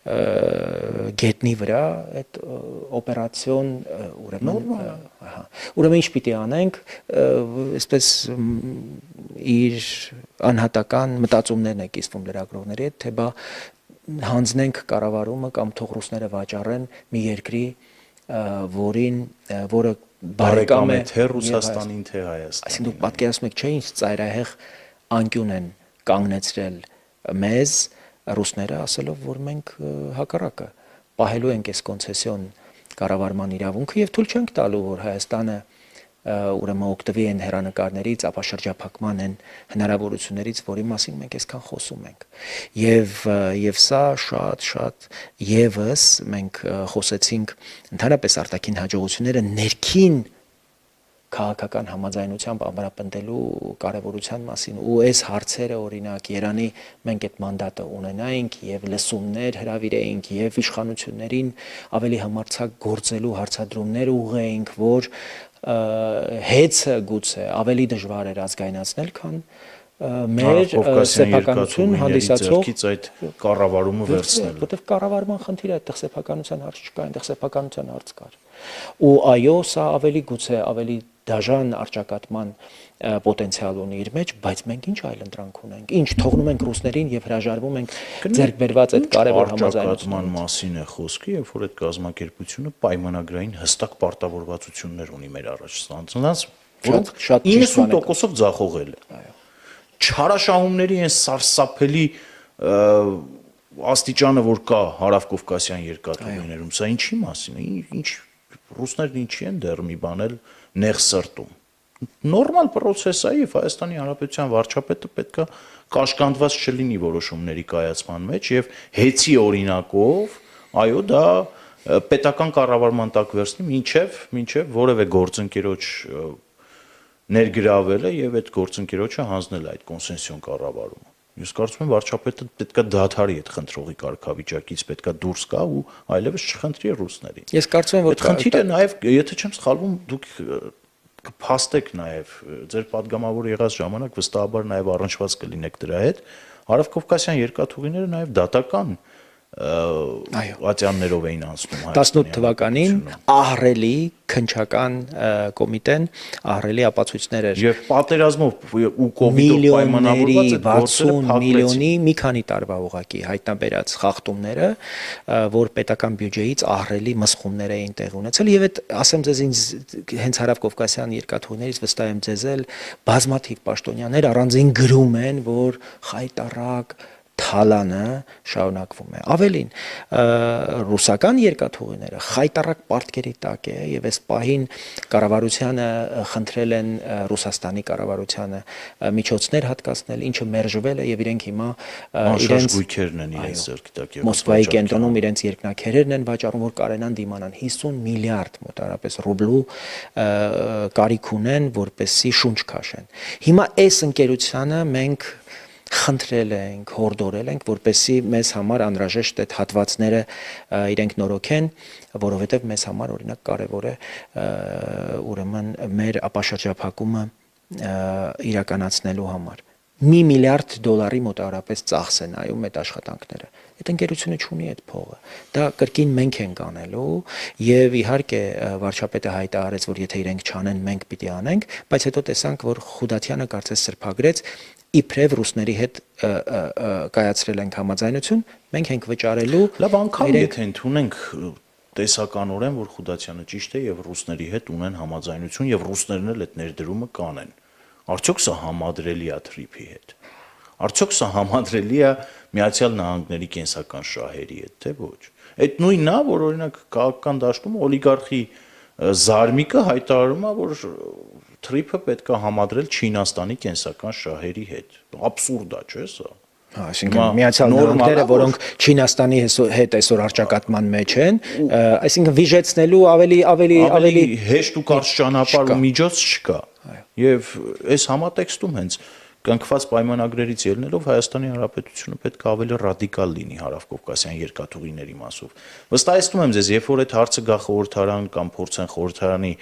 Speaker 1: գետնի վրա այդ օպերացիոն ուրեմն ինչ պիտի անենք, այսպես իր անհատական մտածումներն է կիսվում լրագրողների հետ, թե բա հանձնենք կառավարումը կամ թող ռուսները վաճառեն մի երկրի, որը բարեկամ է
Speaker 2: թե Ռուսաստանին, թե Հայաստանին։
Speaker 1: Այսինքն դուք պատկերացնում եք, չէ՞ ինչ ծայրահեղ անկյուն են կանգնեցրել մեզ ռուսները, ասելով, որ մենք հակառակը պահելու ենք այս կոնցեսիոն կառավարման իրավունքը եւ թույլ չենք տալու, որ Հայաստանը ուրեմն օգտվի այն հերանեկարներից, ապաշրջափակման այն հնարավորություններից, որի մասին մենք այսքան խոսում ենք։ Եվ սա շատ եւս մենք խոսեցինք ընդհանրապես արտաքին հաջողությունները ներքին քաղաքական համաձայնությամբ ամրապնդելու կարևորության մասին ու այս հարցերը օրինակ Երանի մենք այդ մանդատը ունենայինք եւ լսումներ հրավիրեինք եւ իշխանություններին ավելի համարձակ գործելու հարցադրումներ ուղղեինք, որ հեծը գուցե ավելի դժվար էր ազգայնացնել, քան մեր սեփականություն հանդիսացող
Speaker 2: այդ կառավարումը վերցնել։
Speaker 1: Որտեվ կառավարման խնդիրը այդտեղ սեփականության հարց չկա, այնտեղ սեփականության հարց կար։ Ու այո, սա ավելի գուցե ավելի դաժան արճակատման պոտենցիալ ունի իր մեջ, բայց մենք ինչ այլ ընտրանք ունենք։ Ինչ թողնում ենք ռուսներին եւ հրաժարվում ենք ձեռք բերված այդ կարևոր համաձայնության
Speaker 2: մասին է խոսքը, երբ որ այդ կազմակերպությունը պայմանագրային հստակ պարտավորվածություններ ունի մեր առաջ ստանձնած, որոնք 90%-ով ձախողել է։ Չարաշահումների այն սարսափելի աստիճանը, որ կա հարավկովկասյան երկաթուղիներում, սա ինչի մասին է, ինչ ռուսներն ինչի են դեռ մի բան էլ նեղ սրտում։ Նորմալ process է եւ Հայաստանի Հանրապետության վարչապետը պետքա կաշկանդված չլինի որոշումների կայացման մեջ եւ հեծի օրինակով, այո, դա պետական կառավարման տակ վերցնի մինչեւ որևէ գործընկերոջ ներգրավելը եւ այդ գործընկերոջը հանձնել այդ կոնսենսիոն կառավարումը։ Ես կարծում եմ վարչապետը պետքա դադարի այդ խնդրողի կարգավիճակից, պետքա դուրս գա ու այլևս չխնդրի ռուսներին։
Speaker 1: Ես կարծում եմ, որ
Speaker 2: այդ խնդիրը նաեւ, եթե չեմ սխալվում, դուք կփաստեք նաեւ ձեր падգամավոր եղած ժամանակ վստահաբար նաեւ առնչված կլինեք դրա հետ, Հարավկովկասյան երկաթուղիները նաեւ դատական ատյաններով էին անցնում
Speaker 1: 18 թվականին ահռելի քնչական կոմիտեն ահռելի ապացույցներ էր
Speaker 2: եւ պատերազմով ու կովիդով պայմանավորված այդ
Speaker 1: 60 միլիոնի մի քանի տարվա ուղակի հայտնաբերած խախտումները, որ պետական բյուջեից ահռելի մսխումներ էին տեղ ունեցել եւ այդ ասեմ ձեզ ինձ հենց Հարավկովկասյան երկաթուղիներից վստահ եմ ձեզ էլ բազմաթիվ պաշտոնյաներ առանձին գրում են, որ խայտարակ թալանը շարունակվում է։ Ավելին, ռուսական երկաթուղիները խայտարակ պարտքերի տակ է եւ այս պահին կառավարությանը խնդրել են Ռուսաստանի կառավարությանը միջոցներ հատկացնել, ինչը մերժվել է եւ իրենք հիմա
Speaker 2: իրենց գույքերն են իրենց ձեռքի տակ եղած։
Speaker 1: Մոսկվայի կենտրոնում իրենց երկնաքերերն են վաճառում, որ կարենան դիմանան 50 միլիարդ մոտարապես ռուբլու կարիք ունեն, որպեսզի շունչ քաշեն։ Հիմա այս ընկերությանը մենք խնդրել ենք, հորդորել ենք, որպեսզի մեզ համար անհրաժեշտ այդ հատվածները իրենք նորոգեն, որովհետև մեզ համար օրինակ կարևոր է ուրեմն մեր ապաշրջափակումը իրականացնելու համար։ $1 միլիարդ մոտավորապես ծախս են նայում այդ աշխատանքները։ Այդ ընկերությունը չունի այդ փողը։ Դա կրկին մենք ենք անելու եւ իհարկե վարչապետը հայտարարեց, որ եթե իրենք չանեն, մենք պիտի անենք, բայց հետո տեսանք, որ Խուդատյանը կարծես սրբագրեց իբրև ռուսների հետ կայացրել ենք համաձայնություն, մենք ենք վճարելու։
Speaker 2: Լավ, անգամ եթե ընդունենք տեսականորեն, որ Խուդատյանը ճիշտ է եւ ռուսների հետ ունեն համաձայնություն եւ ռուսներն էլ այդ ներդրումը կանեն։ Արդյոք սա համադրելի է թրիփի հետ։ Արդյոք սա համադրելի է Միացյալ Նահանգների կենսական շահերի հետ, թե ոչ։ Այդ նույնն է, որ օրինակ քաղաքական դաշտում օլիգարխի զարմիկը հայտարարում է, որ թրիփը պետք է համադրել Չինաստանի կենսական շահերի հետ։ Աբսուրդ է, չէ՞ սա։
Speaker 1: Այսինքն Միացյալ Նահանգները, որոնք Չինաստանի հետ այսօր արճակատման մեջ են, այսինքն վիժեցնելու ավելի
Speaker 2: հեշտ ու կարճ ճանապարհ ու միջոց չկա։ Եվ այս համատեքստում հենց կնքված պայմանագրերից ելնելով Հայաստանի Հանրապետությունը պետք է ավելի ռադիկալ լինի Հարավկովկասյան երկաթուղիների մասով։ Վստահեցնում եմ ձեզ, երբ որ այդ հարցը գա խորհրդարան կամ փորձեն խորհրդարանի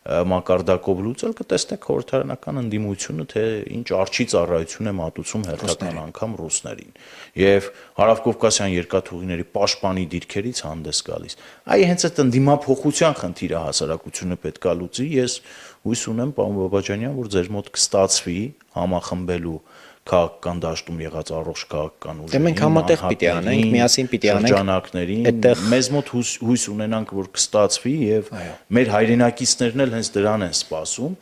Speaker 2: մակարդակով լուծել, կտեսնեք խորհրդարանական ընդդիմությունը, թե ինչ արջի ծառայություն է մատուցում հերթական անգամ ռուսներին եւ Հարավկովկասյան երկաթուղիների պաշտպանի դիրքերից հանդես գալիս։ Այ հենց այդ ընդդիմափոխության խնդիրը հասարակությունը պետք է լուծի։ Ես հույս ունեմ, պարոն Բաբաջանյան, որ ձեր մոտ կստացվի համախմբելու քաղաքական դաշտում եղած առողջ քաղաքական ուժերին։
Speaker 1: Դե մենք համատեղ պիտի անենք, միասին պիտի անենք
Speaker 2: շրջանակներին, մեզ մոտ հույս ունենանք, որ կստացվի եւ մեր հայրենակիցներն էլ հենց դրան են սպասում,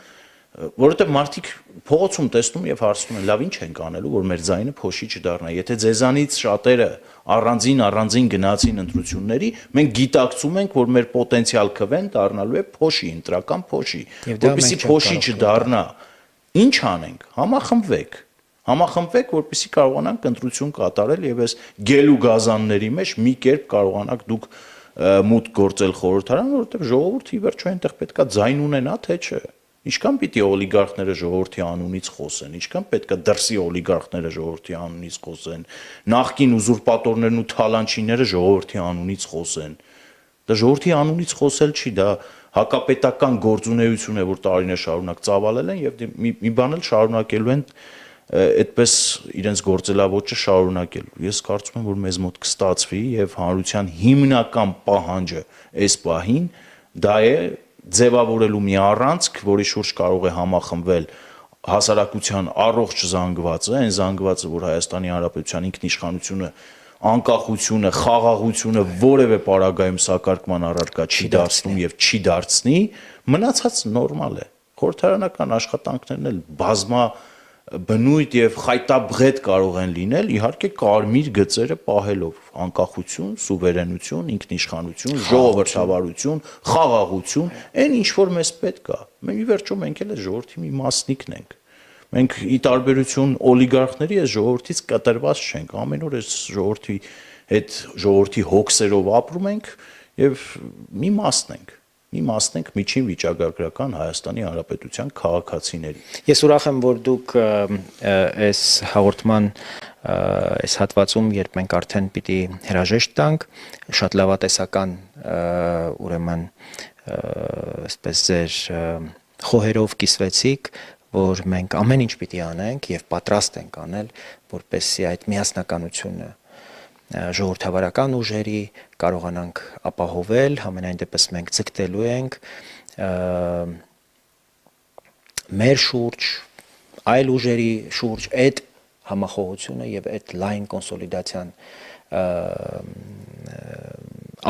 Speaker 2: որովհետեւ մարդիկ փողոցում տեսնում եւ հարցնում են, լավ, ինչ ենք անելու, որ մեր ձայնը փոշի չդառնա։ Եթե ձեզանից շատերը առանձին գնացին ընտրությունների, մենք գիտակցում ենք, որ մեր պոտենցիալ քվեն դառնալու է փոշի, ընտրական փոշի, որպեսզի փոշի չդառնա։ Ինչ անենք։ Համախմբվեք, որպեսզի կարողանանք ընտրություն կատարել եւ այս գելու գազանների մեջ մի կերպ կարողանանք դուք մուտք գործել խորհրդարան, որովհետեւ ժողովուրդը ի վերջո այնտեղ պետքա ձայն ունենա, թե չէ։ Ինչքան պիտի օլիգարխները ժողովրդի անունից խոսեն, ինչքան պետքա դրսի օլիգարխները ժողովրդի անունից խոսեն, նախկին ուզուրպատորներն ու թալանչիները ժողովրդի անունից խոսեն։ Դա ժողովրդի անունից խոսել չի, դա հակապետական գործունեություն է, որ տարիներ շարունակ ծավալել են եւ մի բան էլ շարունակելու են այդպես իրենց գործելավոճը շարունակելու։ Ես կարծում եմ, որ մեզ մոտ կստացվի եւ հանրության հիմնական պահանջը այս պահին դա է ձևավորելու մի առանցք, որի շուրջ կարող է համախմբվել հասարակության առողջ զանգվածը, այն զանգվածը, որ Հայաստանի Հանրապետության ինքնիշխանությունը, անկախությունը, խաղաղությունը որևէ պարագայում սակարկման առարկա չի դարձնում եւ չի դարձնի, մնացած նորմալ է։ Խորհրդարանական աշխատանքներն էլ բազմա բնույթ եւ խայտաբղետ կարող են լինել, իհարկե կարմիր գծերը պահելով անկախություն, սուվերենություն, ինքնիշխանություն, ժողովրդավարություն, խաղաղություն, այն ինչ որ մեզ պետք է։ Մենք ի վերջո մենք էլ ժողովրդի մի մասնիկն ենք։ Մենք ի տարբերություն օլիգարխների այս ժողովրդից կտրված չենք, ամեն օր այս ժողովրդի հետ ժողովրդի հոգսերով ապրում ենք եւ մի մասն ենք միջին վիճակագրական Հայաստանի Հանրապետության քաղաքացիների։
Speaker 1: Ես ուրախ եմ, որ դուք այս հաղորդման այս հատվածում, երբ մենք արդեն պիտի հրաժեշտ տանք, շատ լավատեսական ուրեմն այսպես ձեր խոհերով կիսվեցիք, որ մենք ամեն ինչ պիտի անենք եւ պատրաստ ենք անել, որպեսզի այդ միասնականությունը ժողովրդավարական ուժերի կարողանանք ապահովել, համենայն դեպս մենք ցկտելու ենք մեր շուրջ, այլ ուժերի շուրջ այդ համախոհությունը եւ այդ լայն կոնսոլիդացիան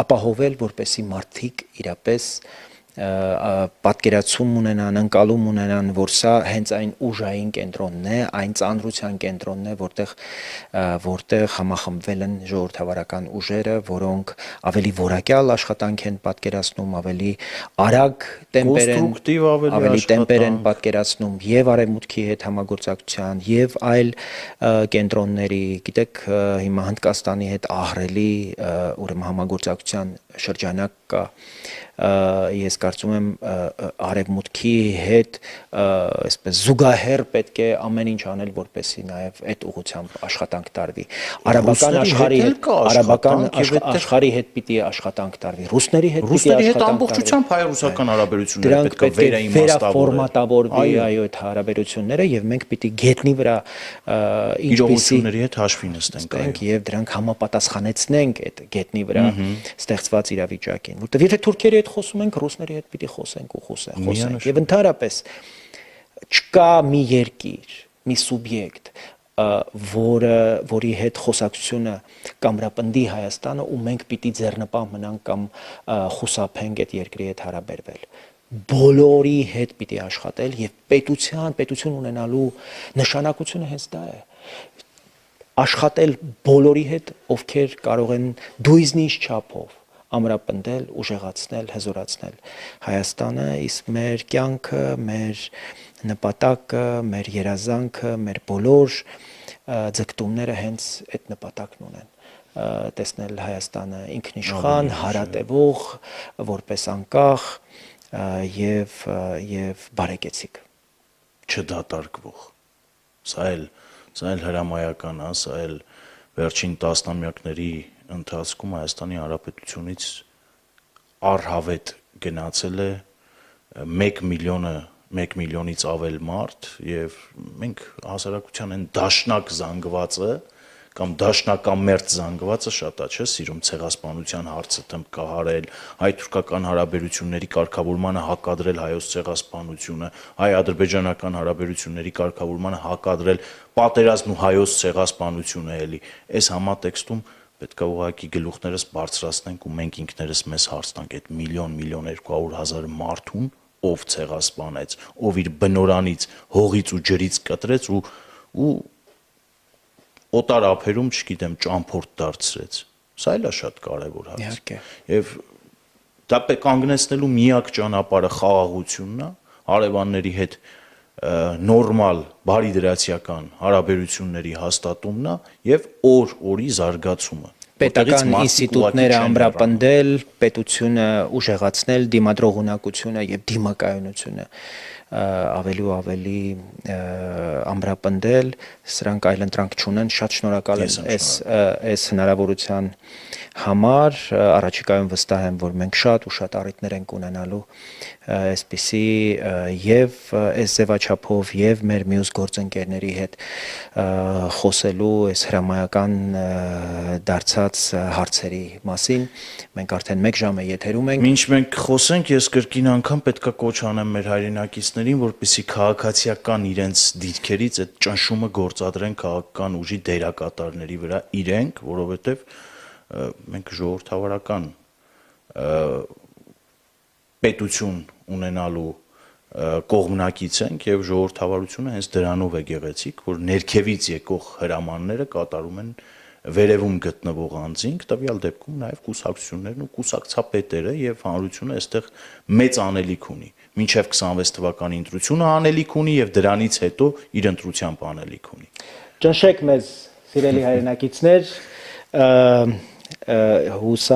Speaker 1: ապահովել, որպեսզի մարդիկ իրապես պատկերացում ունենան, ընկալում ունենան, որ սա հենց այն ուժային կենտրոնն է, այն ծանրության կենտրոնն է, որտեղ համախմբվել են ժողովրդավարական ուժերը, որոնք ավելի որակյալ աշխատանք են պատկերացնում, ավելի արագ տեմպեր են պատկերացնում եւ արևմուտքի հետ համագործակցության եւ այլ կենտրոնների, գիտեք, հիմա Հնդկաստանի հետ ահռելի ուրեմն համագործակցության շրջանակ կա, ես կարծում եմ արևմուտքի հետ այսպես զուգահեռ պետք է ամեն ինչ անել, որպեսզի նաև այդ ուղղությամբ աշխատանք տարվի։ Արաբական աշխարհի հետ պիտի աշխատանք տարվի, ռուսների հետ պիտի աշխատանք տարվի։
Speaker 2: Ամբողջությամբ հայ-ռուսական հարաբերությունները պետք է
Speaker 1: վերաֆորմատավորվի, այո, այդ հարաբերությունները եւ մենք պիտի գետնի վրա
Speaker 2: իրողությունների հետ հաշվի նստենք
Speaker 1: եւ դրանք համապատասխանեցնենք այդ գետնի վրա ստեղծված իրավիճակին, որտեղ եթե թուրքերի հետ խոսում ենք, ռուսների հետ պիտի խոսենք ու խոսենք եւ ընդհանրապես չկա մի երկիր, մի սուբյեկտ, որի հետ խոսակցությունը կամրապնդի Հայաստանը ու մենք պիտի ձեռնպահ մնանք կամ խուսափենք այդ երկրի հետ հարաբերվել։ Բոլորի հետ պիտի աշխատել եւ պետություն ունենալու նշանակությունը հենց դա է։ Աշխատել բոլորի հետ, ովքեր կարող են դույզնից չափով ամրապնդել, ուժեղացնել, հզորացնել Հայաստանը, իսկ մեր կյանքը, մեր նպատակը, մեր երազանքը, մեր բոլոր ձգտումները հենց այդ նպատակն ունեն։ Տեսնել Հայաստանը ինքնիշխան, հարատևող, որպես անկախ եւ բարեկեցիկ,
Speaker 2: չդատարկվող։ Սա էլ հրամայական է, սա էլ վերջին տասնամյակների ընթացքում Հայաստանի Հանրապետությունից առհավետ գնացել է 1 միլիոնից ավել մարդ եւ մենք հասարակության այն դաշնակ զանգվածը կամ դաշնակամերձ զանգվածը շատ է, չէ՞, սիրում ցեղասպանության հարցը թմբկահարել, հայ-թուրքական հարաբերությունների կարգավորմանը հակադրել հայոց ցեղասպանությունը, հայ-ադրբեջանական հարաբերությունների կարգավորմանը հակադրել պատերազմն ու հայոց ցեղասպանությունը էլի։ Այս համատեքստում պետք է ուղղակի գլուխներս բարձրացնենք ու մենք ինքներս մեզ հարց տանք այդ 1.200.000 մարդուն ով ցեղասպանեց, ով իր բնորանից, հողից ու ջրից կտրեց ու օտար ափերում, չգիտեմ, ճամփորդ դարձրեց։ Սա էլ է շատ կարևոր հարց։
Speaker 1: Իհարկե։
Speaker 2: Եվ դա կանգնեցնելու միակ ճանապարհը խաղաղությունն է, հարևանների հետ նորմալ բարիդրացիական հարաբերությունների հաստատումն է եւ օր-օրի զարգացումը։
Speaker 1: Պետական ինստիտուտները ամրապնդել, պետությունը ուժեղացնել, դիմադրողունակությունը եւ դիմակայունությունը ավելի ու ավելի ամրապնդել, սրանք այլ ընտրանք չունեն, շատ շնորհակալ եմ այս հնարավորության համար, առաջիկայում վստահ եմ, որ մենք շատ ու շատ առիթներ ենք ունենալու այսպիսի եւ այս ձևաչափով եւ մեր մյուս գործընկերների հետ խոսելու այս հրամայական դարձած հարցերի մասին։ Մենք արդեն 1 ժամ է եթերում ենք։
Speaker 2: Մինչ մենք խոսենք, ես կրկին անգամ պետքա կոչ անեմ մեր հայրենակիցներին, որպեսզի քաղաքացիական իրենց դիրքերից այդ ճնշումը գործադրեն քաղաքական ուժի դերակատարների վրա իրենք, որովհետեւ մենք ժողովրդավարական պետություն ունենալու կողմնակից ենք եւ ժողովրդավարությունը հենց դրանով է գեղեցիկ, որ ներքևից եկող հրամանները կատարում են վերևում գտնվող անձինք, տվյալ դեպքում նաեւ կուսակցություններն ու կուսակցապետերը եւ հանրությունը այստեղ մեծ անելիք ունի։ Մինչեւ 26 թվականի ընտրությունը անելիք ունի եւ դրանից հետո իր ընտրությամբ անելիք ունի։
Speaker 1: Ճնշեք մեզ, սիրելի հայրենակիցներ, հուսա